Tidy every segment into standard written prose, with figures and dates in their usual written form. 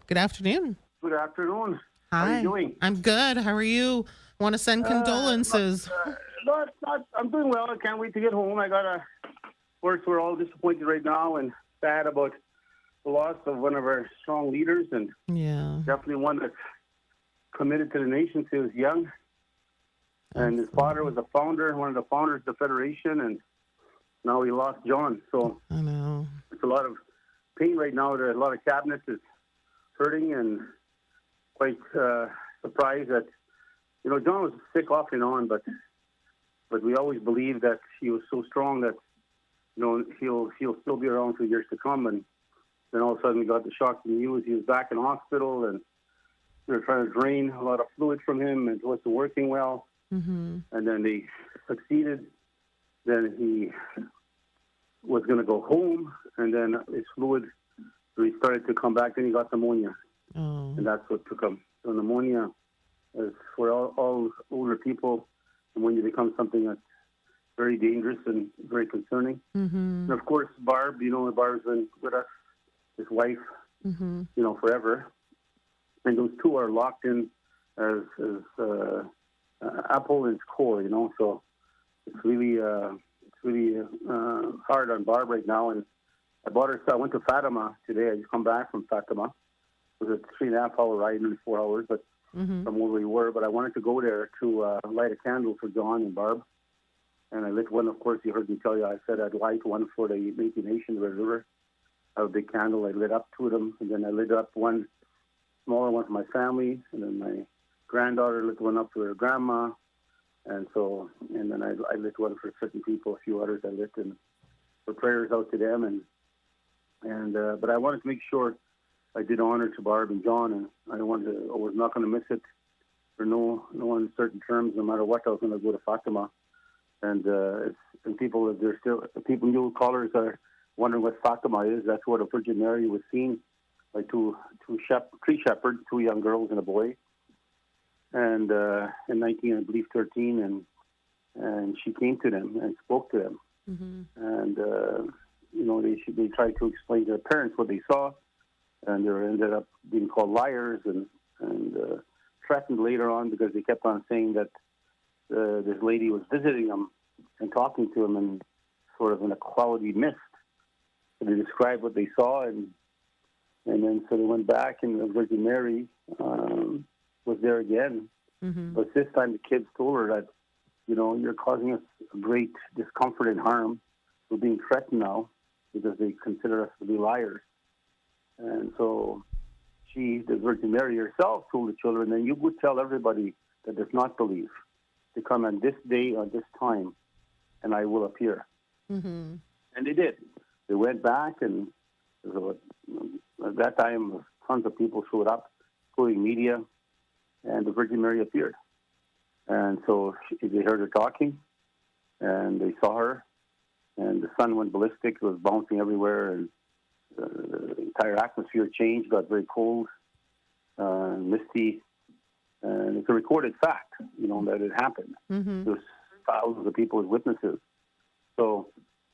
Good afternoon. Good afternoon. How are you Hi. doing? I'm good. How are you? Want to send Not, condolences? I'm doing well. I can't wait to get home. Of course, we're all disappointed right now and sad about the loss of one of our strong leaders, and Yeah. definitely one that's committed to the nation since he was young. And his father was one of the founders of the Federation, and now we lost John. So I know. it's a lot of pain right now. A lot of cabinet is hurting, and quite surprised that John was sick off and on, but we always believed that he was so strong that he'll still be around for years to come. And then all of a sudden we got the shocking news he was back in hospital, and they were trying to drain a lot of fluid from him, and it wasn't working well. Mm-hmm. And then they succeeded. Then he was going to go home, and then his fluid started to come back. Then he got pneumonia, Oh. and that's what took him. So pneumonia is for all older people, pneumonia becomes something that's very dangerous and very concerning. Mm-hmm. And of course, Barb, Barb's been with us, his wife, Mm-hmm. forever. And those two are locked in as apple and core, So it's really hard on Barb right now. And I bought her. So I went to Fatima today. I just come back from Fatima. It was a 3.5 hour ride, nearly 4 hours, but Mm-hmm. from where we were. But I wanted to go there to light a candle for John and Barb. And I lit one. Of course, you heard me tell you. I said I'd light one for the Métis Nation, the Red River. I have a big candle. I lit up two of them, and then I lit up one smaller one for my family, and then my granddaughter lit one up for her grandma, and then I lit one for certain people. A few others I lit, and for prayers out to them, and but I wanted to make sure I did honor to Barb and John, and I was not going to miss it for no uncertain terms. No matter what, I was going to go to Fatima, and people, if there's still people, new callers are wondering what Fatima is. That's where the Virgin Mary was seen by three shepherds, two young girls and a boy, and in 1913, and she came to them and spoke to them, Mm-hmm. and they tried to explain to their parents what they saw, and they ended up being called liars and threatened later on because they kept on saying that this lady was visiting them and talking to them and sort of in a cloudy mist. So they described what they saw, and then so they went back, and the Virgin Mary was there again. Mm-hmm. But this time the kids told her that, you're causing us great discomfort and harm. We're being threatened now because they consider us to be liars. And so the Virgin Mary herself told the children, then you would tell everybody that does not believe to come on this day or this time, and I will appear. Mm-hmm. And they did. They went back, and at that time, tons of people showed up, including media, and the Virgin Mary appeared. And so they heard her talking, and they saw her, and the sun went ballistic. It was bouncing everywhere, and the entire atmosphere changed, got very cold, misty, and it's a recorded fact, that it happened. Mm-hmm. There's thousands of people as witnesses. So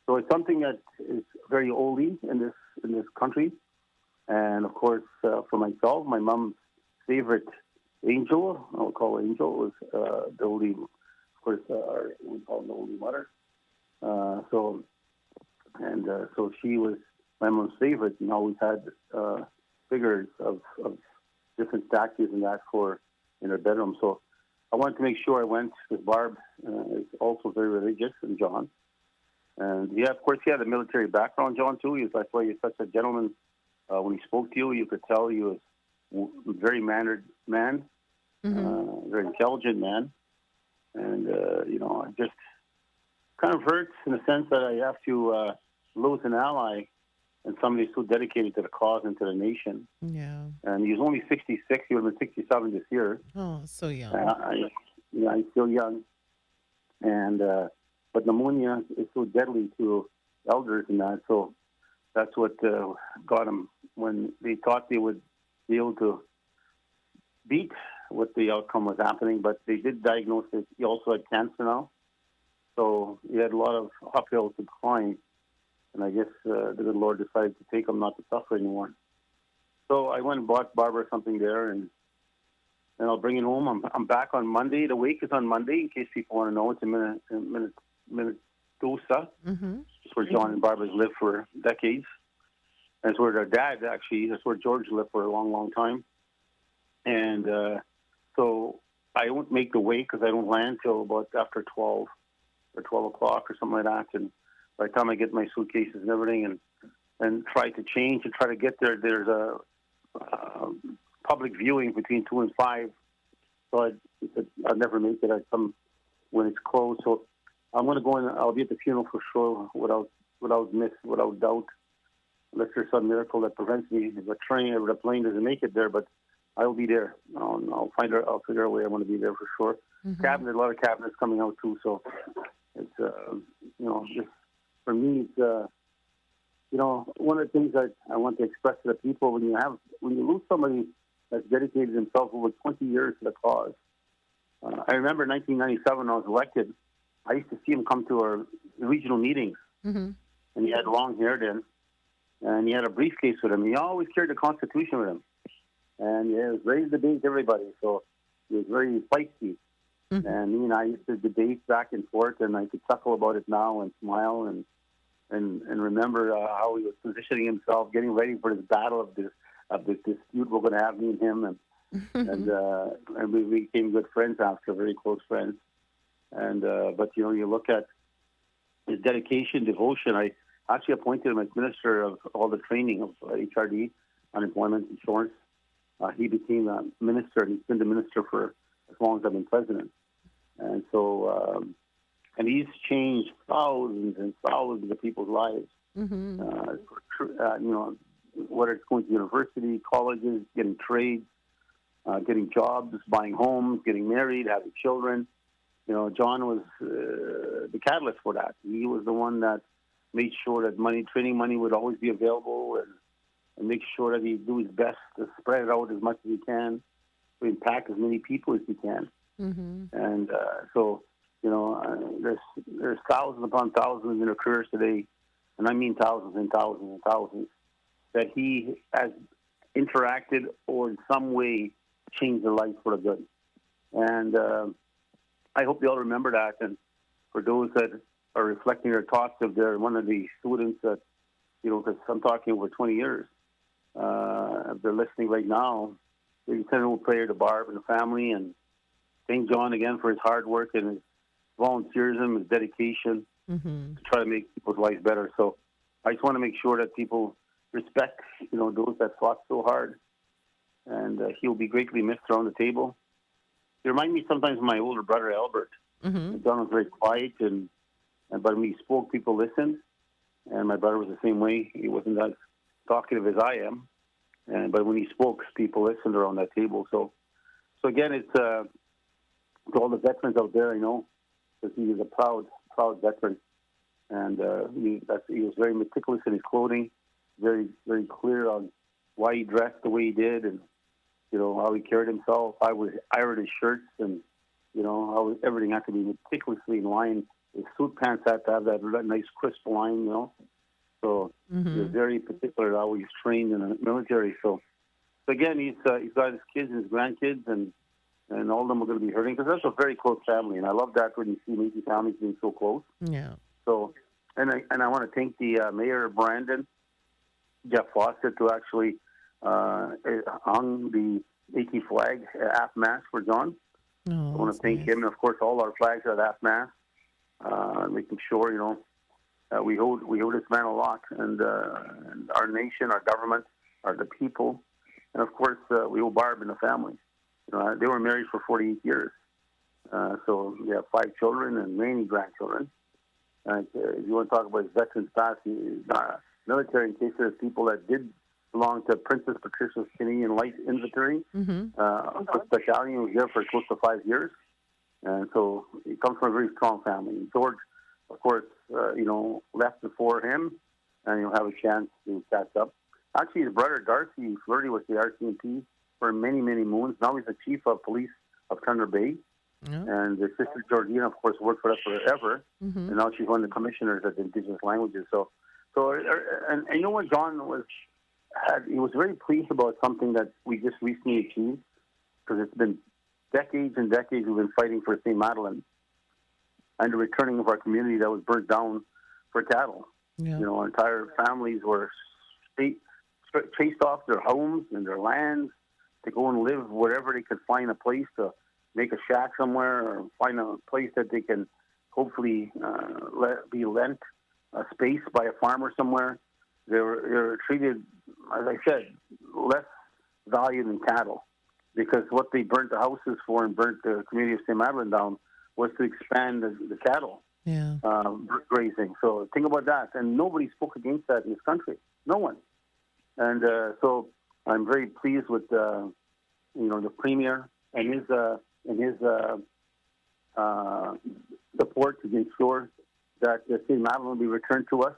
it's something that is very oldie in this country, and of course, for myself, my mom's favorite angel, I'll call her Angel, was the oldie. Of course, we call her the oldie mother. So she was my mom's favorite, and always had figures of different statues and that in her bedroom. So I wanted to make sure I went because Barb is also very religious, and John. And yeah, of course, he had a military background, John, too. That's why he's such a gentleman. When he spoke to you, you could tell he was a very mannered man, Mm-hmm. very intelligent man. And, it just kind of hurts in the sense that I have to lose an ally and somebody so dedicated to the cause and to the nation. Yeah. And he was only 66. He would have been 67 this year. Oh, so young. He's still young. And but pneumonia is so deadly to elders and that. So that's what got him when they thought they would be able to beat what the outcome was happening. But they did diagnose that he also had cancer now. So he had a lot of uphill to climb. And I guess the good Lord decided to take him not to suffer anymore. So I went and bought Barbara something there, and I'll bring it home. I'm back on Monday. The wake is on Monday, in case people want to know. It's in Minnesota. It's where John and Barbara's lived for decades. And it's where their dad, actually, that's where George lived for a long, long time. And so I won't make the wake because I don't land till about after 12 or 12 o'clock or something like that. And by the time I get my suitcases and everything and try to change and try to get there, there's a public viewing between 2 and 5. So I'd never make it. I'd come when it's closed. So I'm going to go in. I'll be at the funeral for sure without doubt. Unless there's some miracle that prevents me, if the train or the plane doesn't make it there, but I will be there. I'll figure out a way. I want to be there for sure. Cabinet, a lot of cabinets coming out too. So it's just for me, it's one of the things that I want to express to the people when you lose somebody that's dedicated himself over 20 years to the cause. I remember in 1997 when I was elected, I used to see him come to our regional meetings, and he had long hair then. And he had a briefcase with him. He always carried the Constitution with him. And he was ready to debate everybody. So he was very feisty. And me and I used to debate back and forth, and I could chuckle about it now and smile and remember how he was positioning himself, getting ready for this battle of this dispute we're going to have, me and him. And we became good friends after, very close friends. And but you look at his dedication, devotion. I actually appointed him as Minister of all the training of HRD, unemployment insurance. He became a minister, and he's been the minister for as long as I've been president. And so, and he's changed thousands and thousands of people's lives. Whether it's going to university, colleges, getting trades, getting jobs, buying homes, getting married, having children. John was the catalyst for that. He was the one that made sure that training money would always be available and make sure that he do his best to spread it out as much as he can to impact as many people as he can. And so, there's thousands upon thousands in our careers today, and I mean thousands and thousands and thousands, that he has interacted or in some way changed their life for the good. And I hope they all remember that. And for those that are reflecting their thoughts, if they're one of the students that, because I'm talking over 20 years, if they're listening right now, they can send a little prayer to Barb and the family and thank John again for his hard work and his volunteerism, his dedication to try to make people's lives better. So I just want to make sure that people respect, those that fought so hard. And he'll be greatly missed around the table. They remind me sometimes of my older brother, Albert. John was very quiet, but when he spoke, people listened. And my brother was the same way. He wasn't as talkative as I am. But when he spoke, people listened around that table. So again, it's to all the veterans out there, because he was a proud veteran. And he was very meticulous in his clothing, very, very clear on why he dressed the way he did and, how he carried himself. I would iron his shirts and, how everything had to be meticulously in line. His suit pants had to have that nice crisp line, So he was very particular how he's trained in the military. So again, he's got his kids and his grandkids, and all of them are going to be hurting because that's a very close family. And I love that when you see Métis families being so close. Yeah. So, and I want to thank the mayor of Brandon, Jeff Fawcett, who actually hung the Métis flag at half-mast for John. Oh, I want to thank him, and of course all our flags are at half-mast, making sure we hold this man a lot, and our nation, our government, the people, and of course we owe Barb and the family. They were married for 48 years, so we have 5 children and many grandchildren. And if you want to talk about his veterans past, military, in case there's people that did belong to Princess Patricia's Canadian Light Infantry, battalion, was there for close to 5 years. And so he comes from a very strong family. George, of course, left before him, and he'll have a chance to catch up. Actually, his brother Darcy flirted with the RCMP for many, many moons. Now he's the chief of police of Thunder Bay. Yep. And his sister Georgina, of course, worked for us forever. And now she's one of the commissioners of the Indigenous languages. So, and you know what, John was he was very pleased about something that we just recently achieved, because it's been decades and decades we've been fighting for St. Madeleine and the returning of our community that was burnt down for cattle. Yeah. You know, our entire families were chased off their homes and their lands to go and live wherever they could find a place to make a shack somewhere, or find a place that they can hopefully be lent a space by a farmer somewhere. They were treated, as I said, less valued than cattle, because what they burnt the houses for and burnt the community of St. Madeleine down was to expand the cattle grazing. So think about that. And nobody spoke against that in this country. No one. And so I'm very pleased with the Premier and his support to ensure that St. Madeleine will be returned to us.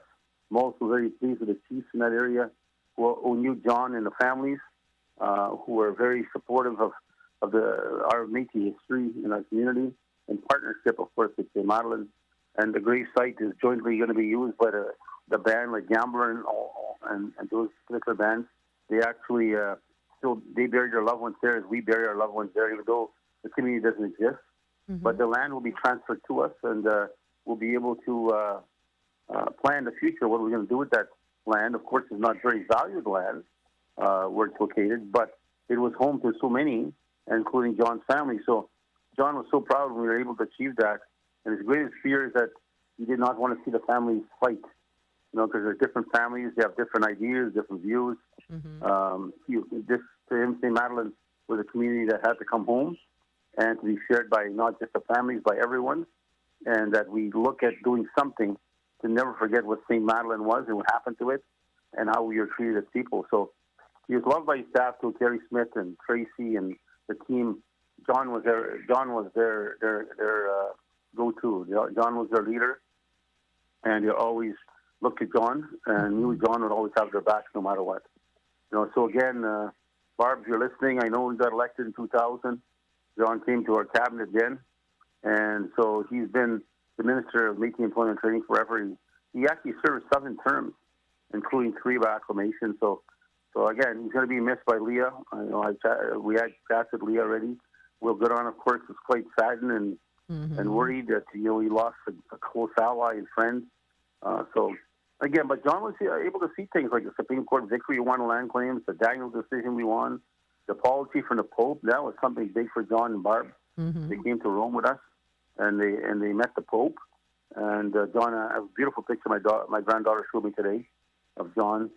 I'm also very pleased with the chiefs in that area who knew John and the families, who were very supportive of our Métis history in our community, in partnership, of course, with St. Madeleine. And the grave site is jointly going to be used by the band, like Gambler and those particular bands. They actually they bury their loved ones there as we bury our loved ones there, even though the community doesn't exist. Mm-hmm. But the land will be transferred to us, and we'll be able to plan the future. What are we going to do with that land? Of course, it's not very valued land where it's located, but it was home to so many, including John's family. So John was so proud when we were able to achieve that. And his greatest fear is that he did not want to see the families fight, because there's different families, they have different ideas, different views. Mm-hmm. To him, St. Madeleine was a community that had to come home and to be shared by not just the families, by everyone, and that we look at doing something to never forget what St. Madeleine was and what happened to it and how we were treated as people. So he was loved by his staff too, Terry Smith and Tracy and the team. John was their go-to. John was their leader, and they always looked at John and knew John would always have their back no matter what. So again, Barb, if you're listening, I know we got elected in 2000. John came to our cabinet then, and so he's been the Minister of Métis Employment and Training forever. He actually served 7 terms, including 3 by acclamation. So again, he's going to be missed by Leah. We had chats with Leah already. Will Goodon, of course, was quite saddened and worried that he lost a close ally and friend. But John was able to see things like the Supreme Court victory we won on land claims, the Daniel decision we won, the apology from the Pope. That was something big for John and Barb. Mm-hmm. They came to Rome with us, and they met the Pope. And John, I have a beautiful picture my granddaughter showed me today of John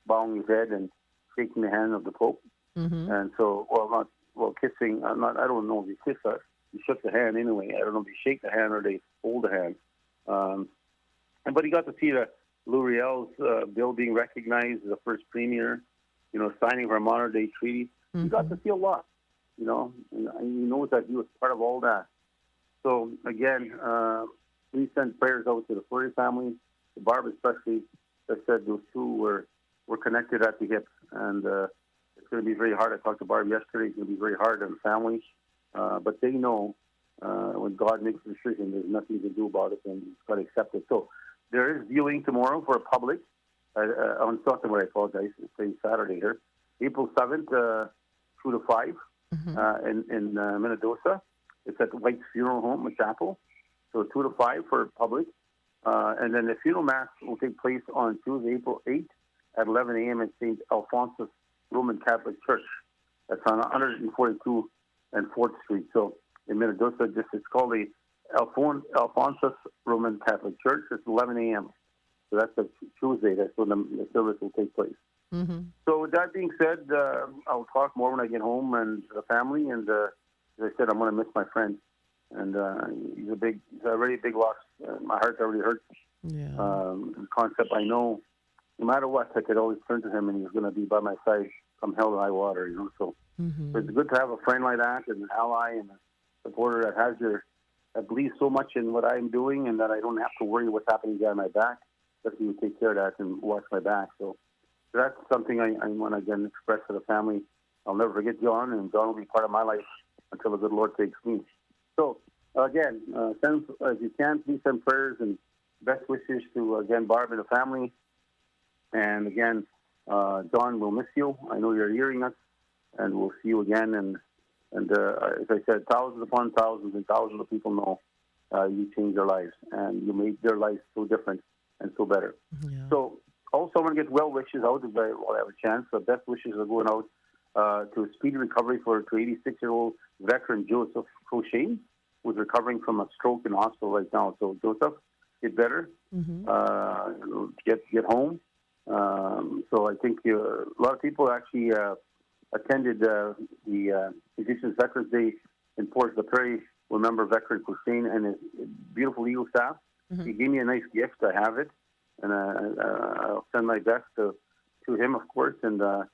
bowing his head and shaking the hand of the Pope. Mm-hmm. And so, kissing. I don't know if he kissed her. He shook the hand anyway. I don't know if they shake the hand or they hold the hand. But he got to see the Lou Riel's bill being recognized as the first premier, signing of our modern-day treaty. Mm-hmm. He got to see a lot, and he knows that he was part of all that. So, again, we send prayers out to the Fleury family, to Barb especially. As I said, those two were connected at the hip, and it's going to be very hard. I talked to Barb yesterday. It's going to be very hard on the family. But they know when God makes a decision, there's nothing you can do about it, and you've got to accept it. So there is viewing tomorrow for a public on Saturday. I apologize. It's Saturday here, April 7th, 2 to 5 in Minnedosa. It's at the White's Funeral Home, a chapel. So 2 to 5 for public, and then the funeral mass will take place on Tuesday, April 8th at 11 a.m. at St. Alphonsus Roman Catholic Church. That's on 142 and 4th Street. So in Minnedosa, it's called the Alphonsus Roman Catholic Church. It's 11 a.m. So that's a Tuesday. That's when the service will take place. Mm-hmm. So with that being said, I'll talk more when I get home and the family. And as I said, I'm going to miss my friend. And he's already a big loss. My heart already hurts. Yeah. The concept, I know, no matter what, I could always turn to him, and he's going to be by my side come hell or high water, So, so it's good to have a friend like that, and an ally and a supporter that believes so much in what I'm doing, and that I don't have to worry what's happening behind my back. That he would take care of that and watch my back. So that's something I want to again express to the family. I'll never forget John, and John will be part of my life until the good Lord takes me. So again, send as you can, please send prayers and best wishes to again Barb and the family. And again, John, we'll miss you. I know you're hearing us, and we'll see you again. And as I said, thousands upon thousands and thousands of people know you changed their lives, and you made their lives so different and so better. Yeah. So also I want to get well wishes out while I have a chance. The best wishes are going out to a speedy recovery to 86-year-old veteran Joseph Crochet, who's recovering from a stroke in hospital right now. So Joseph, get better, get home. So I think a lot of people actually attended the Indigenous Veterans Day in Port La Prairie. Remember veteran Hussein and his beautiful legal staff. He gave me a nice gift. I have it, and I'll send my best to him, of course, and I'll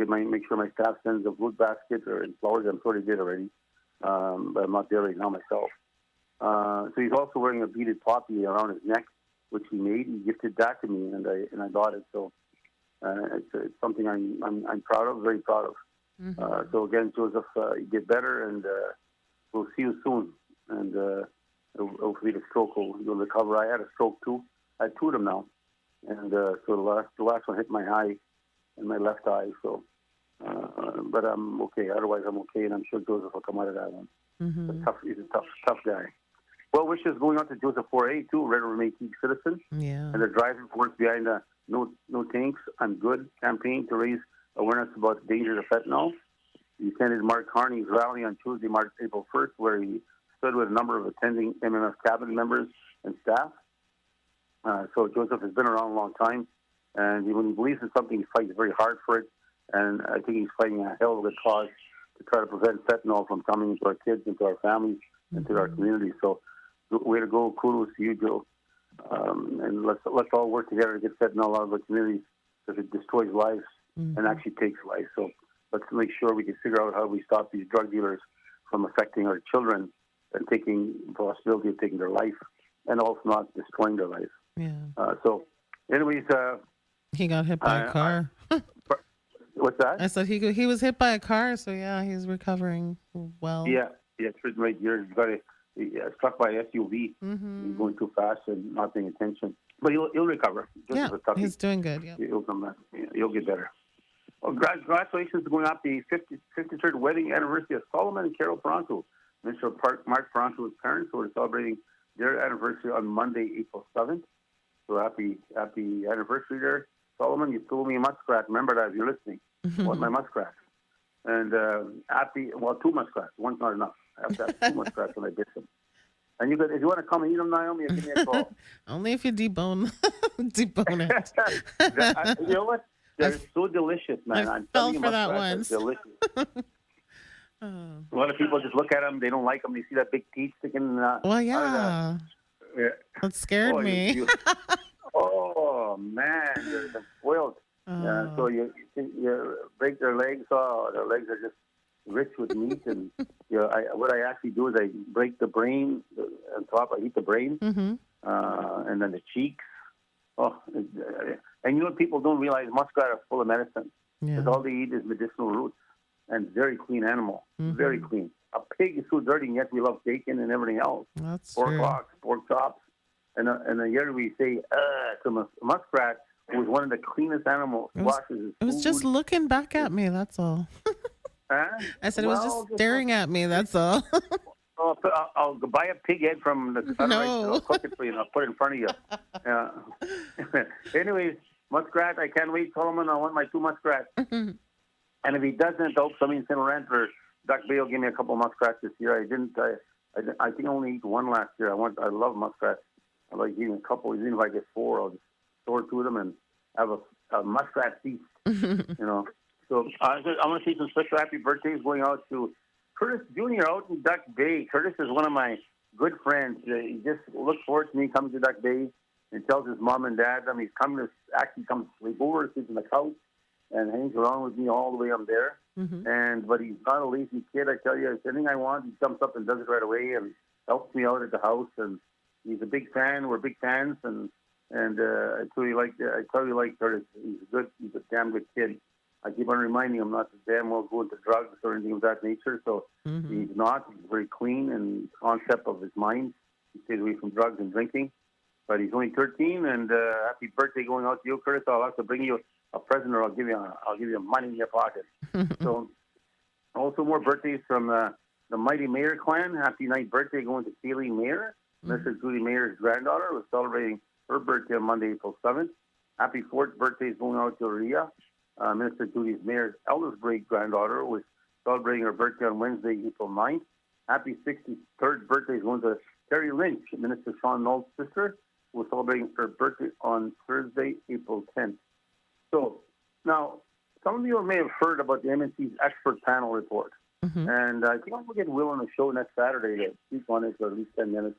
make sure my staff sends a wood basket or flowers. I'm sure they did already, but I'm not there right now myself. So he's also wearing a beaded poppy around his neck, which he made. He gifted that to me, and I bought it. So it's something I'm proud of, very proud of. So again, Joseph, you get better, and we'll see you soon. And hopefully the stroke will recover. I had a stroke too. I had two of them now, and so the last one hit my eye, in my left eye. So, but I'm okay. Otherwise, I'm okay, and I'm sure Joseph will come out of that one. He's a tough guy. Well, wishes going out to Joseph 4A too, Red River Métis citizen. Yeah. And the driving force behind the No Tanks, I'm Good campaign to raise awareness about the dangers of fentanyl. He attended Mark Carney's rally on Tuesday, April 1st, where he stood with a number of attending MMF cabinet members and staff. So Joseph has been around a long time, and when he believes in something, he fights very hard for it. And I think he's fighting a hell of a good cause to try to prevent fentanyl from coming into our kids, into our families, into our communities. So, way to go! Kudos to you, Joe. And let's all work together to get fentanyl out of our communities, because it destroys lives and actually takes lives. So let's make sure we can figure out how we stop these drug dealers from affecting our children and taking the possibility of taking their life, and also not destroying their life. Yeah. So, anyways, he got hit by a car. What's that? I said he was hit by a car, so yeah, he's recovering well. Yeah, it's written right here. He got struck by an SUV. He's going too fast and not paying attention. But he'll recover. Yeah, he's doing good. Yeah, he'll come back. He'll get better. Well, congratulations going up the 53rd wedding anniversary of Solomon and Carol Peranto. Mr. Mark Peranto's parents, who are celebrating their anniversary on Monday, April 7th. So happy anniversary there. Solomon, you stole me a muskrat. Remember that if you're listening. I want my muskrat. And two muskrats. One's not enough. I have to have two muskrats when I get them. And if you want to come and eat them, Naomi, give me a call. Only if you debone it. You know what? They're so delicious, man. I fell for that once. Delicious. A lot of people just look at them. They don't like them. They see that big teeth sticking well, yeah. That scared me. Oh, man. They're spoiled. So you break their legs. Oh, their legs are just rich with meat. And what I actually do is I break the brain on top. I eat the brain, and then the cheeks. Oh, and you know what people don't realize? Muskrat are full of medicine. Because all they eat is medicinal roots, and very clean animal. Very clean. A pig is so dirty, and yet we love bacon and everything else. That's pork true. Rocks, pork chops. And here we say to a muskrat, who was one of the cleanest animals. It was just looking back at me, that's all. I said it was just staring at me, that's all. I'll buy a pig head from the I'll cook it for you and I'll put it in front of you. Anyways, muskrat, I can't wait, Solomon. I want my two muskrats. And if he doesn't, I hope somebody in St. Laurent or Duck Bay will give me a couple of muskrats this year. I think I only ate one last year. I love muskrats. I like eating a couple. Even if I get four, I'll just store two of them and have a muskrat feast. So I want to say some special happy birthdays going out to Curtis Jr. out in Duck Bay. Curtis is one of my good friends. He just looks forward to me coming to Duck Bay and tells his mom and dad he's coming to actually come sleep over, sleeps on the couch, and hangs around with me all the way I'm there. But he's not a lazy kid. I tell you, if anything I want, he jumps up and does it right away and helps me out at the house. And he's a big fan. We're big fans, and I tell you like Curtis. He's good. He's a damn good kid. I keep on reminding him not to damn well go into drugs or anything of that nature. So he's not. He's very clean in concept of his mind. He stays away from drugs and drinking. But he's only 13, and happy birthday going out to you, Curtis. I'll have to bring you a present, or I'll give you money in your pocket. So, also more birthdays from the Mighty Mayer clan. Happy 9th birthday going to Celie Mayer. Mr. Judy Mayer's granddaughter was celebrating her birthday on Monday, April 7th. Happy 4th birthday is going out to Ria. Minister Judy Mayer's eldest great-granddaughter was celebrating her birthday on Wednesday, April 9th. Happy 63rd birthday is going to Terry Lynch, Minister Sean Knoll's sister, who was celebrating her birthday on Thursday, April 10th. So, now, some of you may have heard about the MNC's expert panel report. And I think I'm going to get Will on the show next Saturday to speak on it for at least 10 minutes,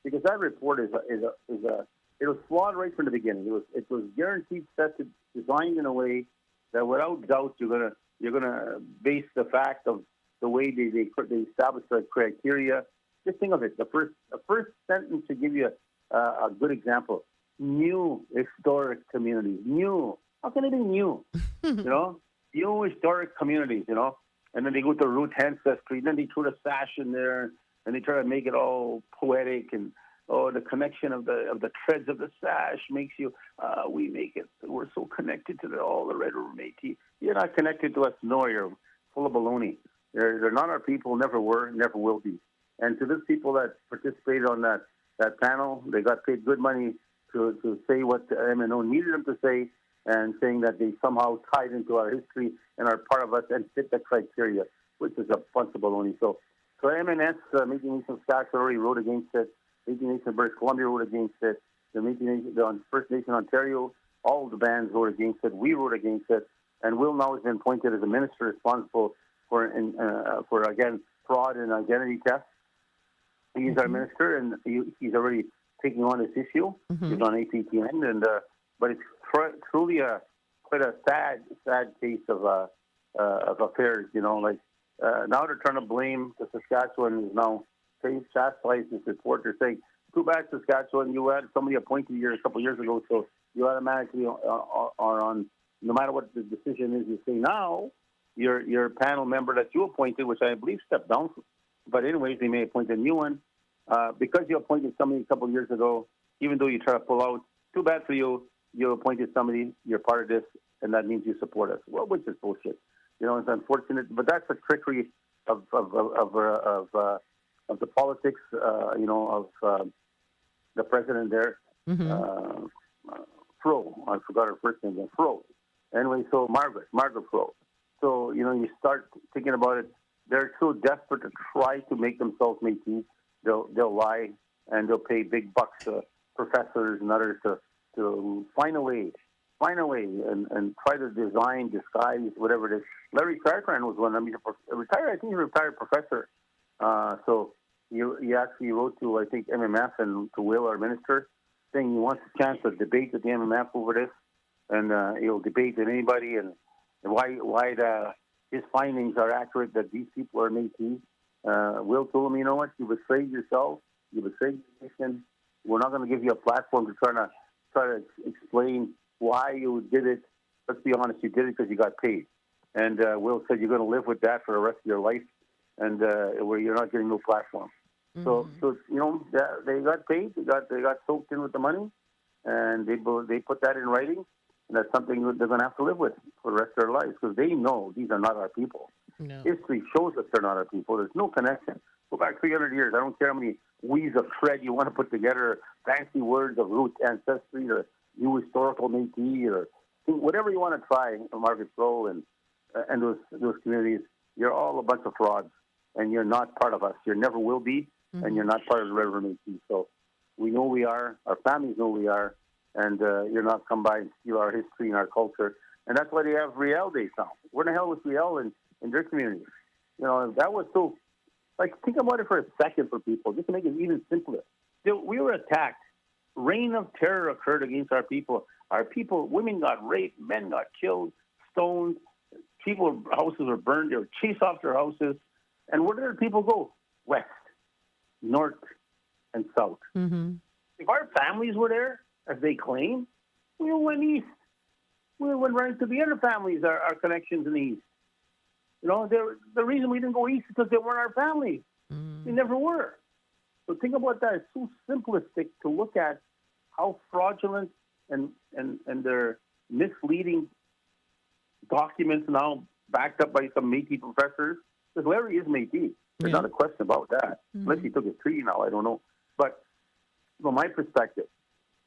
because that report it was flawed right from the beginning. It was guaranteed set to designed in a way that without doubt you're gonna base the fact of the way they establish the criteria. Just think of it. The first sentence should give you a good example. New historic communities. New. How can it be new? New historic communities. And then they go to root ancestry. And then they throw the sash in there, and they try to make it all poetic. And the connection of the threads of the sash makes you. We make it. We're so connected to all the Red River Métis. You're not connected to us. No, you're full of baloney. They're not our people. Never were. Never will be. And to those people that participated on that panel, they got paid good money to say what the MNO needed them to say, and saying that they somehow tied into our history and are part of us and fit the criteria, which is a bunch of baloney. So MNS, Métis Nation Saskatchewan already wrote against it. Métis Nation British Columbia wrote against it. The Métis Nation, the First Nation Ontario, all of the bands wrote against it. We wrote against it. And Will now has been appointed as a minister responsible for again, fraud and identity theft. He's our minister, and he's already taking on this issue. He's on APTN, but it's truly quite a sad case of affairs. Now they're trying to blame the Saskatchewan is now chastised this report. They're saying, too bad, Saskatchewan, you had somebody appointed here a couple of years ago, so you automatically are on, no matter what the decision is, you say now, your panel member that you appointed, which I believe stepped down. But anyways, they may appoint a new one. Because you appointed somebody a couple of years ago, even though you try to pull out, too bad for you. You appointed somebody, you're part of this, and that means you support us. Well, which is bullshit. It's unfortunate, but that's the trickery of the politics, of the president there. Fro, I forgot her first name. Fro. Anyway, so Margaret Fro. So you start thinking about it. They're so desperate to try to make themselves Métis. They'll lie, and they'll pay big bucks to professors and others to find a way and try to disguise whatever it is. Larry Chartrand was one. I think he retired professor. So he actually wrote to, I think, MMF and to Will, our minister, saying he wants a chance to debate with the MMF over this, and he'll debate with anybody and why his findings are accurate, that these people are Métis. Will told him, you know what, you betrayed yourself, you betrayed your nation. We're not going to give you a platform to try to explain why you did it. Let's be honest, you did it because you got paid. And Will said you're going to live with that for the rest of your life, and where you're not getting no platform. So they got paid, they got soaked in with the money, and they put that in writing, and that's something that they're going to have to live with for the rest of their lives, because they know these are not our people. No. History shows us they're not our people. There's no connection. Go back 300 years. I don't care how many weaves of thread you want to put together, fancy words of root ancestry or new historical Métis or whatever you want to try, Margaret Fro and those communities. You're all a bunch of frauds, and you're not part of us. You never will be, and you're not part of the Red River Métis. So we know we are. Our families know we are, and you're not come by and steal our history and our culture. And that's why they have Riel Day now. Where the hell was Riel in their community? That was so. Think about it for a second for people, just to make it even simpler. We were attacked. Reign of terror occurred against our people. Our people, women got raped, men got killed, stoned. Houses were burned. They were chased off their houses. And where did our people go? West, north, and south. If our families were there, as they claim, we went east. We went right to the other families, our connections in the east. The reason we didn't go east is because they weren't our families. They never were. So think about that. It's so simplistic to look at how fraudulent and their misleading documents now backed up by some Métis professors. Because Larry is Métis. There's not a question about that. Unless he took a tree now, I don't know. But from my perspective,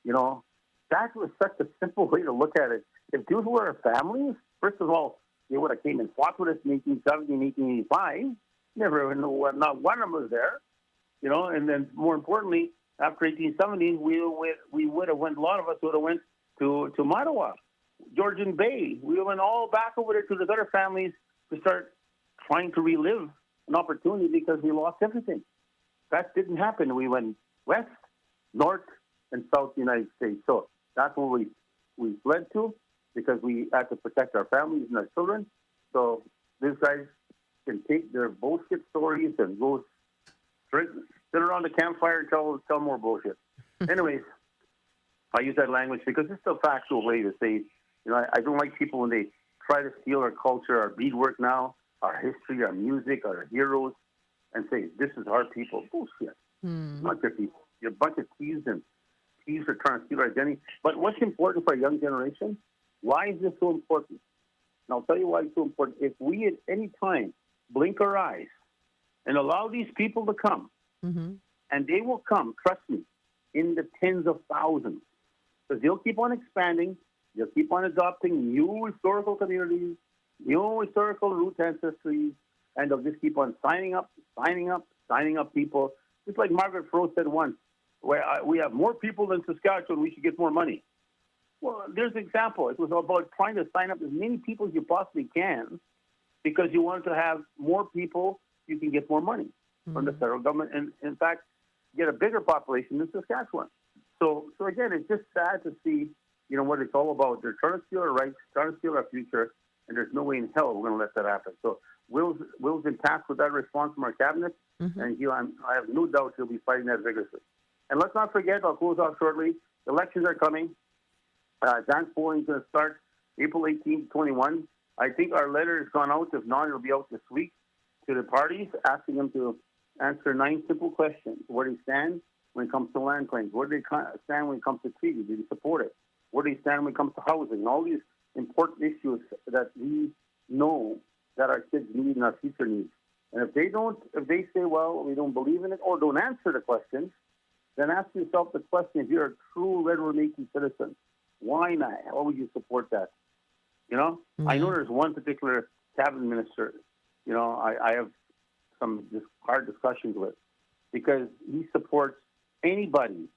that was such a simple way to look at it. If these were our families, first of all, they would have came and fought with us in 1870, 1885. Never, not one of them was there. And then more importantly, after 1870, we would have went. A lot of us would have went to Mattawa, Georgian Bay. We went all back over there to the other families to start trying to relive an opportunity because we lost everything. That didn't happen. We went west, north, and south United States. So that's where we fled to because we had to protect our families and our children. So these guys can take their bullshit stories and go straight, sit around the campfire and tell more bullshit. Anyways, I use that language because it's a factual way to say, I don't like people when they try to steal our culture, our beadwork now, our history, our music, our heroes, and say, this is our people. Bullshit. Not your people. You're a bunch of thieves, and thieves are trying to steal our identity. But what's important for a young generation? Why is this so important? And I'll tell you why it's so important. If we at any time blink our eyes and allow these people to come, and they will come, trust me, in the tens of thousands, because they'll keep on expanding, they'll keep on adopting new historical communities, new historical root ancestries, and they'll just keep on signing up people. Just like Margaret Frost said once, where we have more people than Saskatchewan, we should get more money. Well, there's an example. It was about trying to sign up as many people as you possibly can because you want to have more people, you can get more money from the federal government, and in fact, get a bigger population than Saskatchewan. So again, it's just sad to see, what it's all about. They're trying to steal our rights, trying to steal our future, and there's no way in hell we're going to let that happen. So Will's been tasked with that response from our cabinet, and I have no doubt he'll be fighting that vigorously. And let's not forget, I'll close off shortly, elections are coming. Advance polling is going to start April 18, 21. I think our letter has gone out. If not, it'll be out this week to the parties, asking them to answer 9 simple questions. Where do they stand when it comes to land claims? Where do they stand when it comes to treaties? Do they support it? Where do they stand when it comes to housing? And all these important issues that we know that our kids need and our future needs. And if they say, well, we don't believe in it or don't answer the questions, then ask yourself the question, if you're a true Red River Métis citizen, why not? Why would you support that? I know there's one particular cabinet minister, I have some hard discussions with because he supports anybody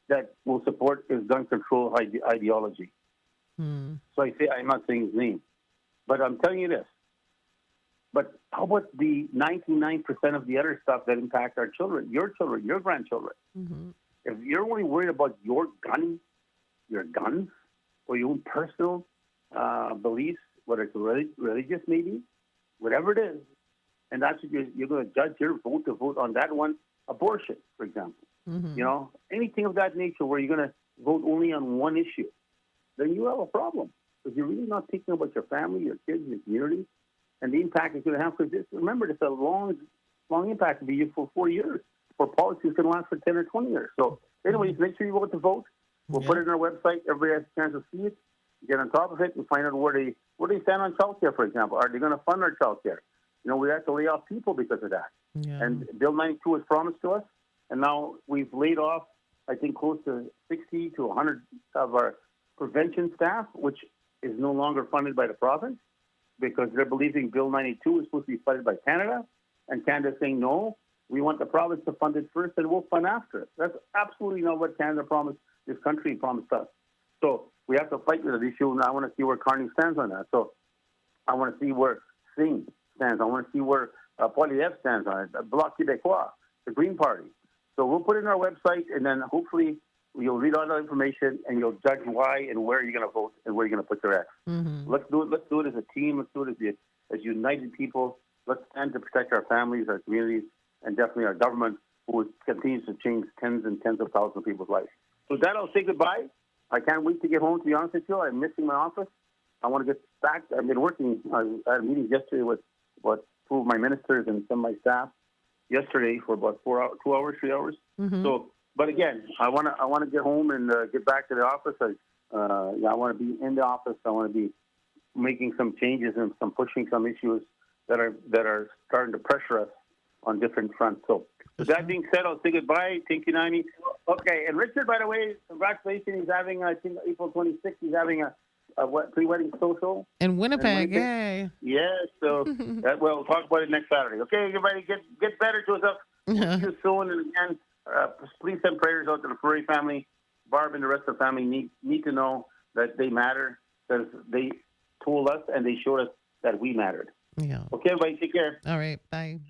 that will support his gun control ideology. So I say, I'm not saying his name, but I'm telling you this. But how about the 99% of the other stuff that impact our children, your grandchildren? If you're only worried about your guns, or your own personal beliefs, whether it's religious maybe, whatever it is, and that's what you're going to judge your vote to vote on that one, abortion, for example. Anything of that nature where you're going to vote only on one issue, then you have a problem because you're really not thinking about your family, your kids, your community, and the impact it's going to have. Because remember, it's a long impact to be for 4 years. For policies can last for 10 or 20 years. So anyways, make sure you vote to vote. We'll put it on our website. Everybody has a chance to see it, get on top of it, and find out where they stand on childcare, for example. Are they going to fund our childcare? We have to lay off people because of that. Yeah. And Bill 92 was promised to us, and now we've laid off, I think, close to 60 to 100 of our prevention staff, which is no longer funded by the province because they're believing Bill 92 is supposed to be funded by Canada, and Canada's saying no. We want the province to fund it first, and we'll fund after it. That's absolutely not what Canada promised, this country promised us. So we have to fight with the issue, and I want to see where Carney stands on that. So I want to see where Singh stands. I want to see where Poilievre stands on it, Bloc Québécois, the Green Party. So we'll put it on our website, and then hopefully you'll read all that information, and you'll judge why and where you're going to vote and where you're going to put your X. Let's do it. Let's do it as a team. Let's do it as united people. Let's stand to protect our families, our communities, and definitely our government, who continues to change tens and tens of thousands of people's lives. So with that, I'll say goodbye. I can't wait to get home, to be honest with you. I'm missing my office. I want to get back. I've been working. I had a meeting yesterday with 2 of my ministers and some of my staff yesterday for about 3 hours. So, but again, I want to get home and get back to the office. I want to be in the office. I want to be making some changes and pushing some issues that are starting to pressure us on different fronts. So with that being said, I'll say goodbye. Thank you, Naomi. Okay, and Richard, by the way, congratulations. He's having, I think, April 26th, he's having a pre-wedding social. In Winnipeg, yay. Yes, so we'll talk about it next Saturday. Okay, everybody, get better to us. See you soon. And again, please send prayers out to the Furry family. Barb and the rest of the family need to know that they matter, because they told us and they showed us that we mattered. Yeah. Okay, everybody, take care. All right, bye.